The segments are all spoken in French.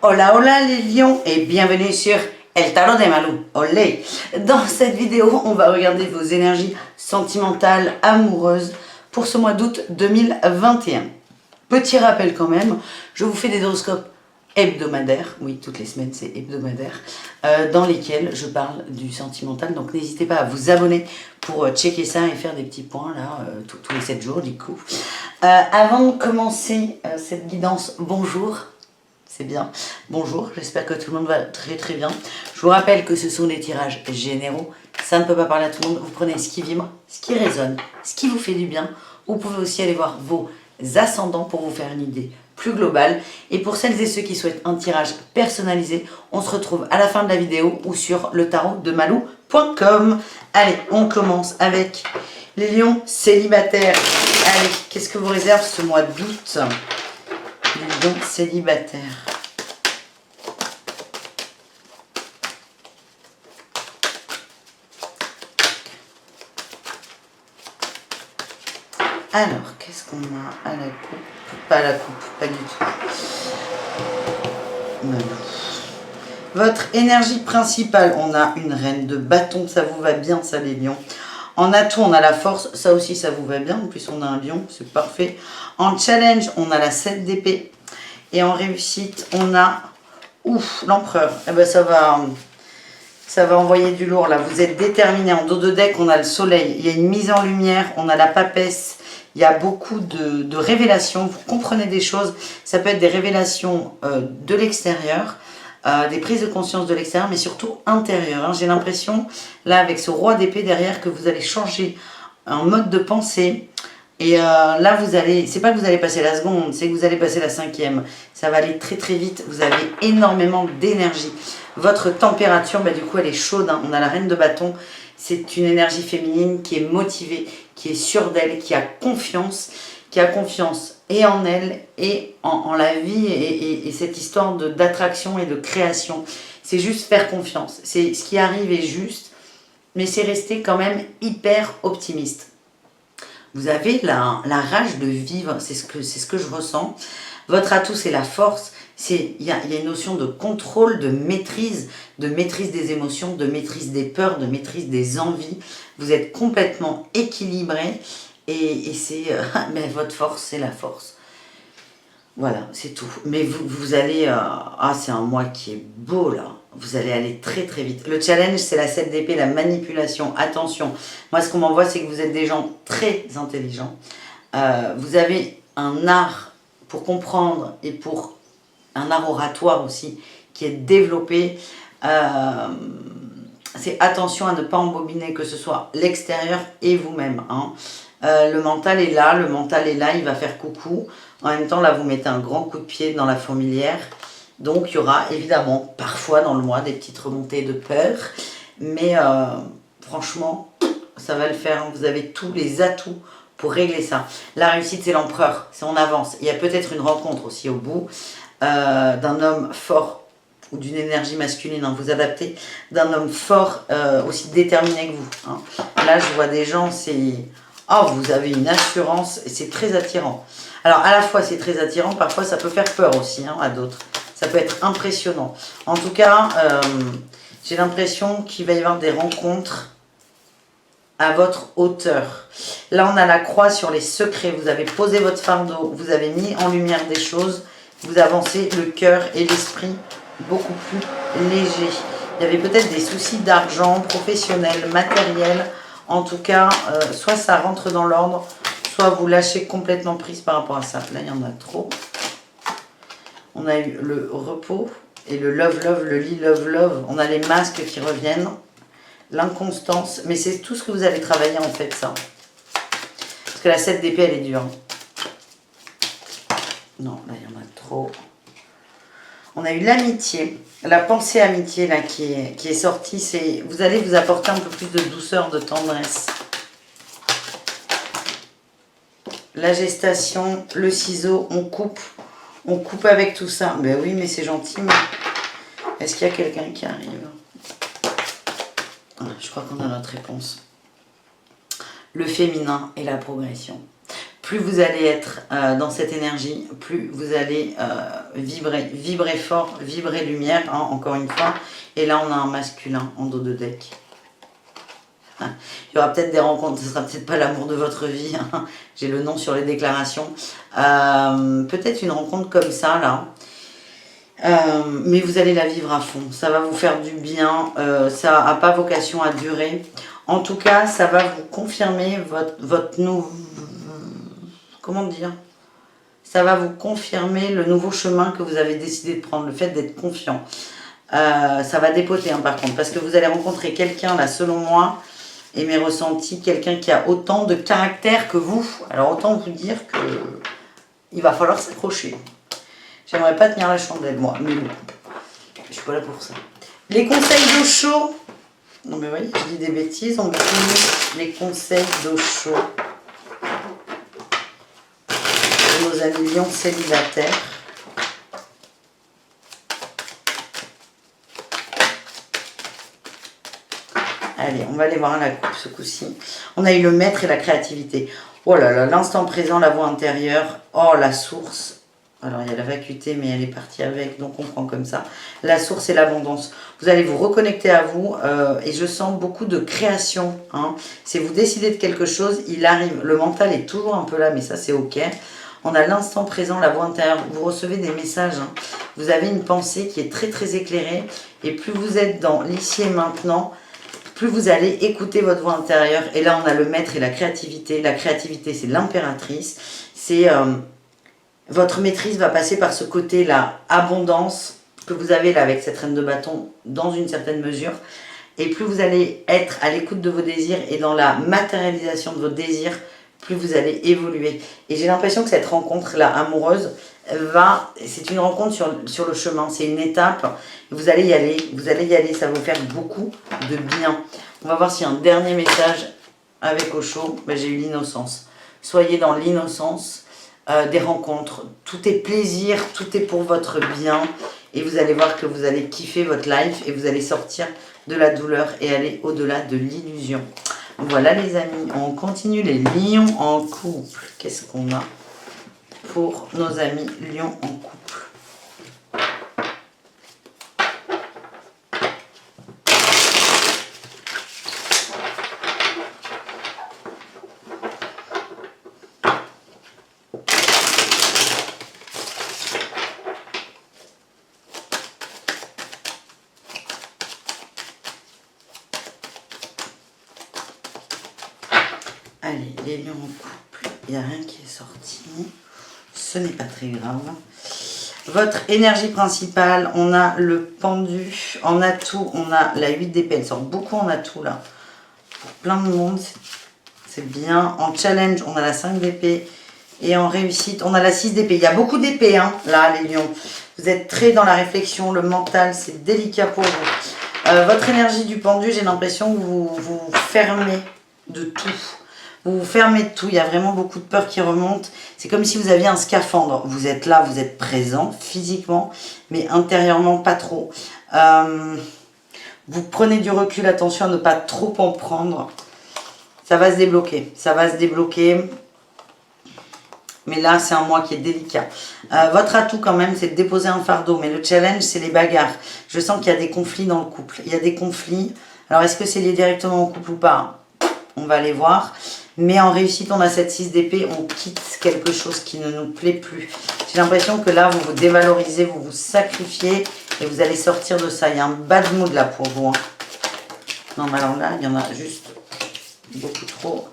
Hola hola les lions et bienvenue sur El Tarot de Malou. Olé. Dans cette vidéo, on va regarder vos énergies sentimentales, amoureuses pour ce mois d'août 2021. Petit rappel quand même, je vous fais des horoscopes hebdomadaires, oui toutes les semaines c'est hebdomadaire, dans lesquels je parle du sentimental, donc n'hésitez pas à vous abonner pour checker ça et faire des petits points là tous les 7 jours du coup. Avant de commencer cette guidance, bonjour. C'est bien. Bonjour, j'espère que tout le monde va très très bien. Je vous rappelle que ce sont des tirages généraux. Ça ne peut pas parler à tout le monde. Vous prenez ce qui vibre, ce qui résonne, ce qui vous fait du bien. Vous pouvez aussi aller voir vos ascendants pour vous faire une idée plus globale. Et pour celles et ceux qui souhaitent un tirage personnalisé, on se retrouve à la fin de la vidéo ou sur le tarot de malou.com. Allez, on commence avec les lions célibataires. Allez, qu'est-ce que vous réserve ce mois d'août ? Les lions célibataires. Alors, qu'est-ce qu'on a à la coupe? Pas à la coupe, pas du tout. Non. Votre énergie principale, on a une reine de bâton, ça vous va bien ça les lions. En atout, on a la force, ça aussi ça vous va bien, en plus on a un lion, c'est parfait. En challenge, on a la 7 d'épée. Et en réussite, on a l'empereur. Eh ben ça va envoyer du lourd là. Vous êtes déterminé. En dos de deck, on a le soleil. Il y a une mise en lumière, on a la papesse. Il y a beaucoup de révélations. Vous comprenez des choses. Ça peut être des révélations de l'extérieur, des prises de conscience de l'extérieur, mais surtout intérieures. Hein. J'ai l'impression, là, avec ce roi d'épée derrière, que vous allez changer un mode de pensée. Et là, vous allez, c'est pas que vous allez passer la seconde, c'est que vous allez passer la 5e. Ça va aller très très vite. Vous avez énormément d'énergie. Votre température, bah, du coup, elle est chaude. Hein. On a la reine de bâton. C'est une énergie féminine qui est motivée, qui est sûre d'elle, qui a confiance et en elle et en la vie et cette histoire d'attraction et de création. C'est juste faire confiance. C'est ce qui arrive est juste, mais c'est rester quand même hyper optimiste. Vous avez la rage de vivre, c'est ce que je ressens. Votre atout, c'est la force. Il y a une notion de contrôle, de maîtrise des émotions, de maîtrise des peurs, de maîtrise des envies. Vous êtes complètement équilibré et c'est mais votre force, c'est la force. Voilà, c'est tout. Mais vous allez... c'est un mois qui est beau là. Vous allez aller très très vite. Le challenge, c'est la 7 d'épée, la manipulation. Attention, moi ce qu'on m'envoie, c'est que vous êtes des gens très intelligents. Vous avez un art pour comprendre et pour un art oratoire aussi qui est développé. C'est attention à ne pas embobiner, que ce soit l'extérieur et vous-même. Hein. Le mental est là, il va faire coucou. En même temps, là, vous mettez un grand coup de pied dans la fourmilière. Donc, il y aura évidemment, parfois dans le mois, des petites remontées de peur. Mais franchement, ça va le faire. Vous avez tous les atouts pour régler ça. La réussite, c'est l'empereur. C'est on avance. Il y a peut-être une rencontre aussi au bout d'un homme fort ou d'une énergie masculine, hein, vous adaptez, d'un homme fort, aussi déterminé que vous. Hein. Là, je vois des gens, c'est... Oh, vous avez une assurance et c'est très attirant. Alors, à la fois, c'est très attirant, parfois, ça peut faire peur aussi hein, à d'autres. Ça peut être impressionnant. En tout cas, j'ai l'impression qu'il va y avoir des rencontres à votre hauteur. Là, on a la croix sur les secrets. Vous avez posé votre fardeau, vous avez mis en lumière des choses, vous avancez le cœur et l'esprit beaucoup plus léger. Il y avait peut-être des soucis d'argent, professionnel, matériel. En tout cas, soit ça rentre dans l'ordre, soit vous lâchez complètement prise par rapport à ça. Là, il y en a trop. On a eu le repos et le love, le lit, love. On a les masques qui reviennent. L'inconstance. Mais c'est tout ce que vous allez travailler en fait, ça. Parce que la 7 d'épée, elle est dure. Non, là, il y en a trop. On a eu l'amitié, la pensée amitié là qui est sortie. C'est vous allez vous apporter un peu plus de douceur, de tendresse. La gestation, le ciseau, on coupe avec tout ça. Ben oui, mais c'est gentil. Mais est-ce qu'il y a quelqu'un qui arrive? Je crois qu'on a notre réponse. Le féminin et la progression. plus vous allez être dans cette énergie, plus vous allez vibrer fort, vibrer lumière, hein, encore une fois. Et là, on a un masculin en dos de deck. Il y aura peut-être des rencontres, ce ne sera peut-être pas l'amour de votre vie. Hein. J'ai le nom sur les déclarations. Peut-être une rencontre comme ça, là. Mais vous allez la vivre à fond. Ça va vous faire du bien. Ça n'a pas vocation à durer. En tout cas, ça va vous confirmer votre nouveau... Comment dire? Ça va vous confirmer le nouveau chemin que vous avez décidé de prendre. Le fait d'être confiant. Ça va dépoter, hein, par contre. Parce que vous allez rencontrer quelqu'un, là, selon moi... et mes ressentis, quelqu'un qui a autant de caractère que vous. Alors autant vous dire que il va falloir s'accrocher. J'aimerais pas tenir la chandelle, moi, mais bon, je suis pas là pour ça. Les conseils d'eau chaud. Non mais voyez, je dis des bêtises, on va finir les conseils d'eau chaud pour nos amis lions célibataires. Allez, on va aller voir la coupe ce coup-ci. On a eu le maître et la créativité. Oh là là, l'instant présent, la voix intérieure. Oh, la source. Alors, il y a la vacuité, mais elle est partie avec, donc on prend comme ça. La source et l'abondance. Vous allez vous reconnecter à vous et je sens beaucoup de création. Hein. Si vous décidez de quelque chose, il arrive. Le mental est toujours un peu là, mais ça, c'est OK. On a l'instant présent, la voix intérieure. Vous recevez des messages. Hein. Vous avez une pensée qui est très, très éclairée. Et plus vous êtes dans l'ici et maintenant, plus vous allez écouter votre voix intérieure. Et là, on a le maître et la créativité. La créativité, c'est l'impératrice. C'est votre maîtrise va passer par ce côté-là, abondance, que vous avez là avec cette reine de bâton, dans une certaine mesure. Et plus vous allez être à l'écoute de vos désirs et dans la matérialisation de vos désirs, plus vous allez évoluer. Et j'ai l'impression que cette rencontre-là amoureuse c'est une rencontre sur le chemin, c'est une étape. Vous allez y aller, ça va vous faire beaucoup de bien. On va voir s'il y a un dernier message avec Osho. Ben, j'ai eu l'innocence. Soyez dans l'innocence des rencontres. Tout est plaisir, tout est pour votre bien. Et vous allez voir que vous allez kiffer votre life et vous allez sortir de la douleur et aller au-delà de l'illusion. Voilà les amis, on continue les lions en couple. Qu'est-ce qu'on a pour nos amis lions en couple? Allez, les lions en couple, il n'y a rien qui est sorti. Ce n'est pas très grave. Votre énergie principale, on a le pendu. En atout, on a la 8 d'épée. Elle sort beaucoup en atout là. Pour plein de monde, c'est bien. En challenge, on a la 5 d'épée. Et en réussite, on a la 6 d'épée. Il y a beaucoup d'épées, hein, là, les lions. Vous êtes très dans la réflexion, le mental, c'est délicat pour vous. Votre énergie du pendu, j'ai l'impression que vous vous fermez de tout. Vous vous fermez de tout, il y a vraiment beaucoup de peur qui remonte. C'est comme si vous aviez un scaphandre. Vous êtes là, vous êtes présent physiquement, mais intérieurement pas trop. Vous prenez du recul, attention à ne pas trop en prendre. Ça va se débloquer, ça va se débloquer. Mais là, c'est un mois qui est délicat. Votre atout quand même, c'est de déposer un fardeau. Mais le challenge, c'est les bagarres. Je sens qu'il y a des conflits dans le couple. Il y a des conflits. Alors, est-ce que c'est lié directement au couple ou pas? On va aller voir. Mais en réussite, on a cette 6 d'épée, on quitte quelque chose qui ne nous plaît plus. J'ai l'impression que là, vous vous dévalorisez, vous vous sacrifiez et vous allez sortir de ça. Il y a un bad mood là pour vous. Hein. Non, mais alors là, il y en a juste beaucoup trop.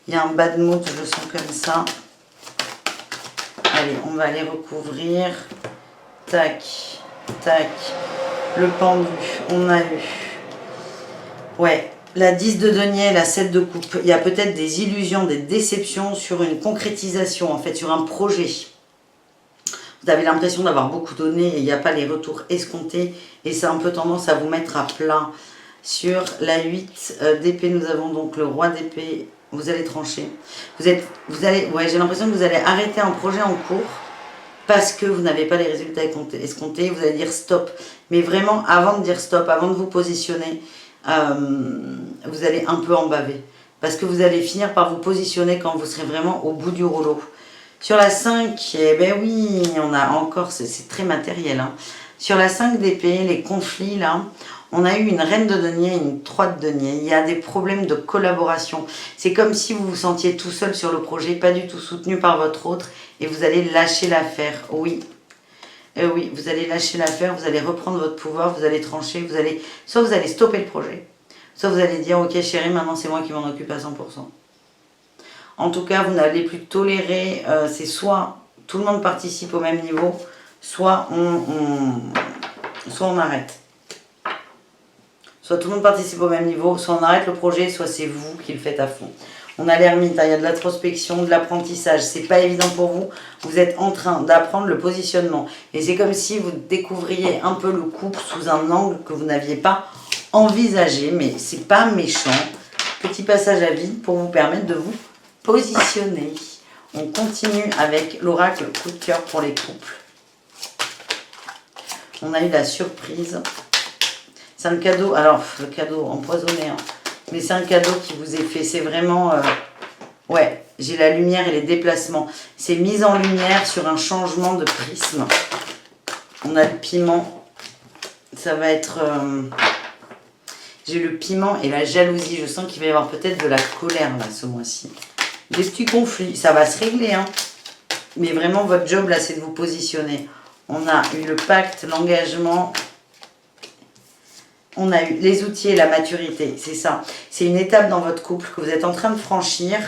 Il y a un bad mood, je le sens comme ça. Allez, on va aller recouvrir. Tac, tac. Le pendu, on a eu. Ouais. La 10 de denier, la 7 de coupe, il y a peut-être des illusions, des déceptions sur une concrétisation, en fait, sur un projet. Vous avez l'impression d'avoir beaucoup donné et il n'y a pas les retours escomptés. Et ça a un peu tendance à vous mettre à plat. Sur la 8 d'épée, nous avons donc le roi d'épée. Vous allez trancher. Ouais, j'ai l'impression que vous allez arrêter un projet en cours parce que vous n'avez pas les résultats escomptés. Vous allez dire stop. Mais vraiment, avant de dire stop, avant de vous positionner... vous allez un peu en baver. parce que vous allez finir par vous positionner quand vous serez vraiment au bout du rouleau. Sur la 5, eh ben oui, on a encore, c'est très matériel. Hein. Sur la 5 d'épée, les conflits, là, on a eu une reine de denier et une 3 de denier. Il y a des problèmes de collaboration. C'est comme si vous vous sentiez tout seul sur le projet, pas du tout soutenu par votre autre, et vous allez lâcher l'affaire. Oui. Oui, vous allez lâcher l'affaire, vous allez reprendre votre pouvoir, vous allez trancher, soit vous allez stopper le projet, soit vous allez dire, ok chérie, maintenant c'est moi qui m'en occupe à 100%. En tout cas, vous n'allez plus tolérer, c'est soit tout le monde participe au même niveau, soit on arrête. Soit tout le monde participe au même niveau, soit on arrête le projet, soit c'est vous qui le faites à fond. On a l'ermite, hein, il y a de l'introspection, de l'apprentissage. C'est pas évident pour vous. Vous êtes en train d'apprendre le positionnement. Et c'est comme si vous découvriez un peu le couple sous un angle que vous n'aviez pas envisagé. Mais c'est pas méchant. Petit passage à vide pour vous permettre de vous positionner. On continue avec l'oracle coup de cœur pour les couples. On a eu la surprise. C'est un cadeau, alors le cadeau empoisonné, hein, mais c'est un cadeau qui vous est fait. C'est vraiment, ouais, j'ai la lumière et les déplacements. C'est mise en lumière sur un changement de prisme. On a le piment, ça va être, j'ai le piment et la jalousie. Je sens qu'il va y avoir peut-être de la colère là ce mois-ci. Des petits conflits, ça va se régler, hein. Mais vraiment votre job là c'est de vous positionner. On a eu le pacte, l'engagement. On a eu les outils et la maturité, c'est ça. C'est une étape dans votre couple que vous êtes en train de franchir.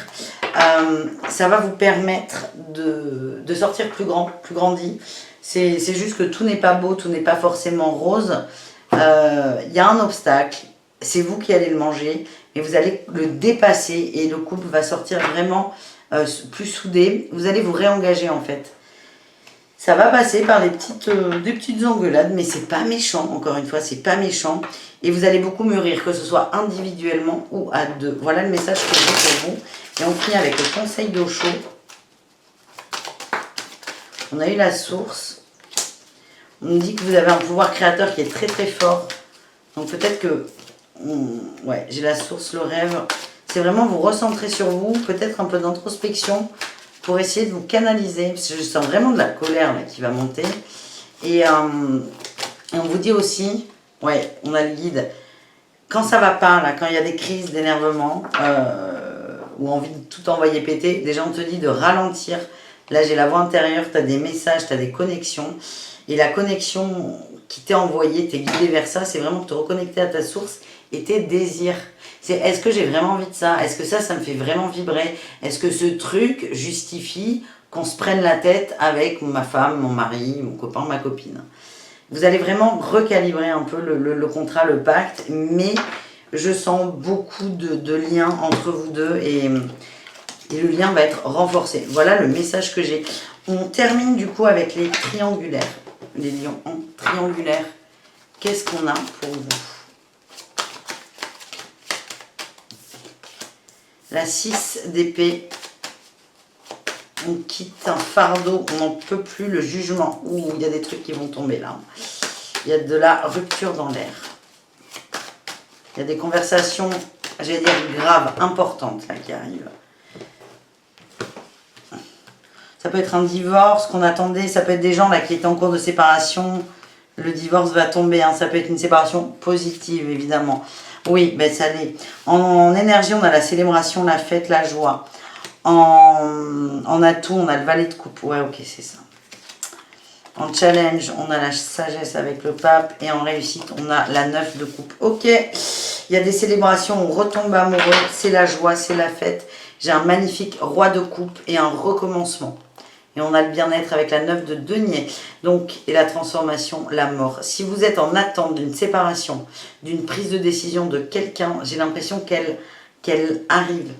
Ça va vous permettre de sortir plus grand, plus grandi. C'est juste que tout n'est pas beau, tout n'est pas forcément rose. Il y a un obstacle, c'est vous qui allez le manger, mais vous allez le dépasser et le couple va sortir vraiment plus soudé. Vous allez vous réengager en fait. Ça va passer par des petites engueulades, mais c'est pas méchant, encore une fois, c'est pas méchant. Et vous allez beaucoup mûrir, que ce soit individuellement ou à deux. Voilà le message que j'ai pour vous. Et on finit avec le conseil d'eau chaud. On a eu la source. On nous dit que vous avez un pouvoir créateur qui est très très fort. Donc peut-être que, ouais, j'ai la source, le rêve. C'est vraiment vous recentrer sur vous, peut-être un peu d'introspection, pour essayer de vous canaliser, parce que je sens vraiment de la colère là, qui va monter. Et on vous dit aussi, ouais, on a le guide, quand ça va pas, là, quand il y a des crises d'énervement, ou envie de tout envoyer péter, déjà on te dit de ralentir. Là j'ai la voix intérieure, tu as des messages, tu as des connexions, et la connexion qui t'est envoyée, t'es guidé vers ça, c'est vraiment te reconnecter à ta source et tes désirs. C'est est-ce que j'ai vraiment envie de ça? Est-ce que ça me fait vraiment vibrer? Est-ce que ce truc justifie qu'on se prenne la tête avec ma femme, mon mari, mon copain, ma copine? Vous allez vraiment recalibrer un peu le contrat, le pacte, mais je sens beaucoup de liens entre vous deux et le lien va être renforcé. Voilà le message que j'ai. On termine du coup avec les triangulaires, les lions en triangulaire. Qu'est-ce qu'on a pour vous? La 6 d'épée, on quitte un fardeau, on n'en peut plus, le jugement. Ouh, il y a des trucs qui vont tomber là. Il y a de la rupture dans l'air. Il y a des conversations, j'allais dire graves, importantes là qui arrivent. Ça peut être un divorce qu'on attendait, ça peut être des gens là qui étaient en cours de séparation. Le divorce va tomber, hein. Ça peut être une séparation positive évidemment. Oui, ben ça l'est. En énergie, on a la célébration, la fête, la joie. En atout, on a le valet de coupe. Ouais, ok, c'est ça. En challenge, on a la sagesse avec le pape. Et en réussite, on a la 9 de coupe. Ok, il y a des célébrations, on retombe amoureux. C'est la joie, c'est la fête. J'ai un magnifique roi de coupe et un recommencement. Et on a le bien-être avec la 9 de denier. Donc, et la transformation, la mort. Si vous êtes en attente d'une séparation, d'une prise de décision de quelqu'un, j'ai l'impression qu'elle arrive.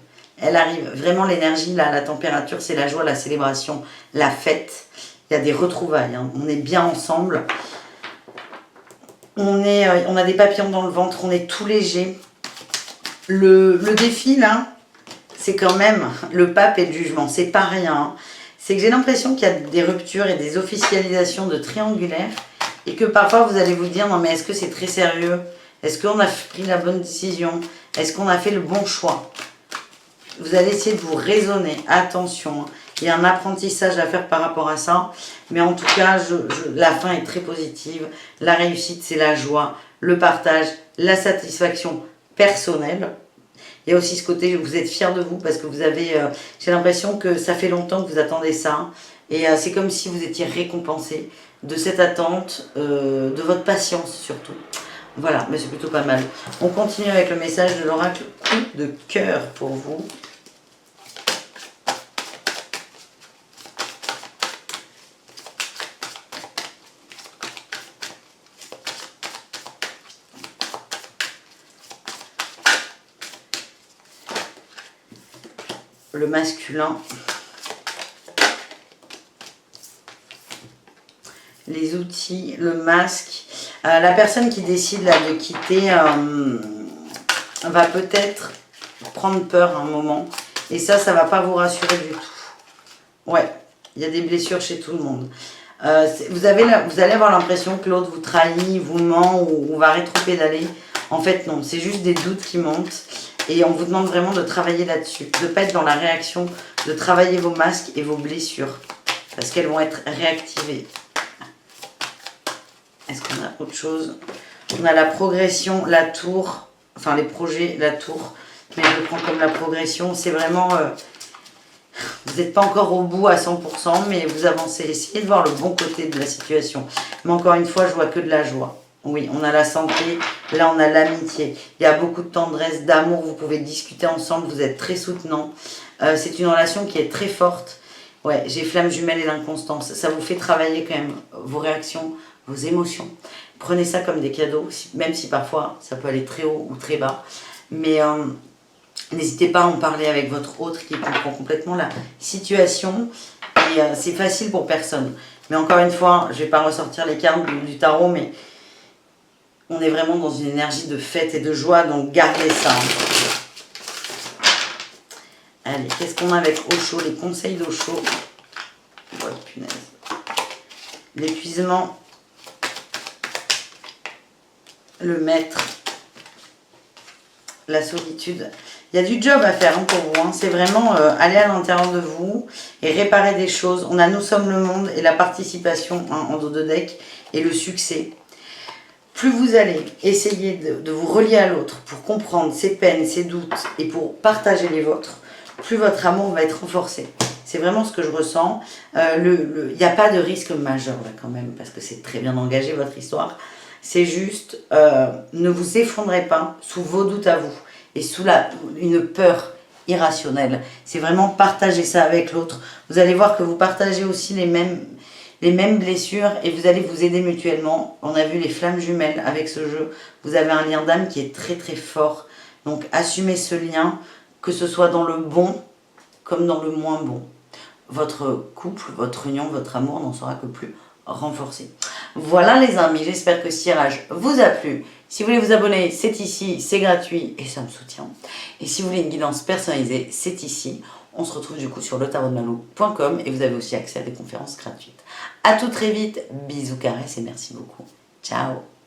Elle arrive. Vraiment, l'énergie, là, la température, c'est la joie, la célébration, la fête. Il y a des retrouvailles. Hein. On est bien ensemble. On a des papillons dans le ventre. On est tout léger. Le défi, là, c'est quand même le pape et le jugement. C'est pas rien. Hein. C'est que j'ai l'impression qu'il y a des ruptures et des officialisations de triangulaires et que parfois vous allez vous dire non mais est-ce que c'est très sérieux? Est-ce qu'on a pris la bonne décision? Est-ce qu'on a fait le bon choix? vous allez essayer de vous raisonner. Attention, hein. Il y a un apprentissage à faire par rapport à ça. Mais en tout cas, la fin est très positive. La réussite, c'est la joie, le partage, la satisfaction personnelle. Il y a aussi ce côté où vous êtes fiers de vous parce que vous avez... j'ai l'impression que ça fait longtemps que vous attendez ça. Et c'est comme si vous étiez récompensé de cette attente, de votre patience surtout. Voilà, mais c'est plutôt pas mal. On continue avec le message de l'oracle coup de cœur pour vous. Le masculin, les outils, le masque, la personne qui décide là de quitter va peut-être prendre peur un moment et ça va pas vous rassurer du tout. Ouais, il y a des blessures chez tout le monde. Vous allez avoir l'impression que l'autre vous trahit, vous ment ou va rétro-pédaler. En fait non, c'est juste des doutes qui montent. Et on vous demande vraiment de travailler là-dessus, de ne pas être dans la réaction, de travailler vos masques et vos blessures, parce qu'elles vont être réactivées. Est-ce qu'on a autre chose? On a la progression, la tour, enfin les projets, la tour, mais je le prends comme la progression. C'est vraiment, vous n'êtes pas encore au bout à 100%, mais vous avancez. Essayez de voir le bon côté de la situation. Mais encore une fois, je vois que de la joie. Oui, on a la santé, là on a l'amitié. Il y a beaucoup de tendresse, d'amour, vous pouvez discuter ensemble, vous êtes très soutenants. C'est une relation qui est très forte. Ouais, j'ai flamme jumelle et l'inconstance. Ça vous fait travailler quand même vos réactions, vos émotions. Prenez ça comme des cadeaux, même si parfois ça peut aller très haut ou très bas. Mais n'hésitez pas à en parler avec votre autre qui comprend complètement la situation. Et c'est facile pour personne. Mais encore une fois, je ne vais pas ressortir les cartes du tarot, mais... on est vraiment dans une énergie de fête et de joie, donc gardez ça. Allez, qu'est-ce qu'on a avec Osho? Les conseils d'Osho. Oh, punaise. L'épuisement. Le maître. La solitude. Il y a du job à faire hein, pour vous. Hein. C'est vraiment aller à l'intérieur de vous et réparer des choses. On a Nous sommes le monde et la participation hein, en dos de deck et le succès. Plus vous allez essayer de vous relier à l'autre pour comprendre ses peines, ses doutes et pour partager les vôtres, plus votre amour va être renforcé. C'est vraiment ce que je ressens. Il n'y a pas de risque majeur là quand même, parce que c'est très bien engagé votre histoire. C'est juste, ne vous effondrez pas sous vos doutes à vous et sous une peur irrationnelle. C'est vraiment partager ça avec l'autre. Vous allez voir que vous partagez aussi les mêmes blessures et vous allez vous aider mutuellement. On a vu les flammes jumelles avec ce jeu. Vous avez un lien d'âme qui est très très fort. Donc assumez ce lien, que ce soit dans le bon comme dans le moins bon. Votre couple, votre union, votre amour n'en sera que plus renforcé. Voilà les amis, j'espère que ce tirage vous a plu. Si vous voulez vous abonner, c'est ici, c'est gratuit et ça me soutient. Et si vous voulez une guidance personnalisée, c'est ici. On se retrouve du coup sur letarotdemalou.com et vous avez aussi accès à des conférences gratuites. A tout très vite, bisous caresses et merci beaucoup. Ciao.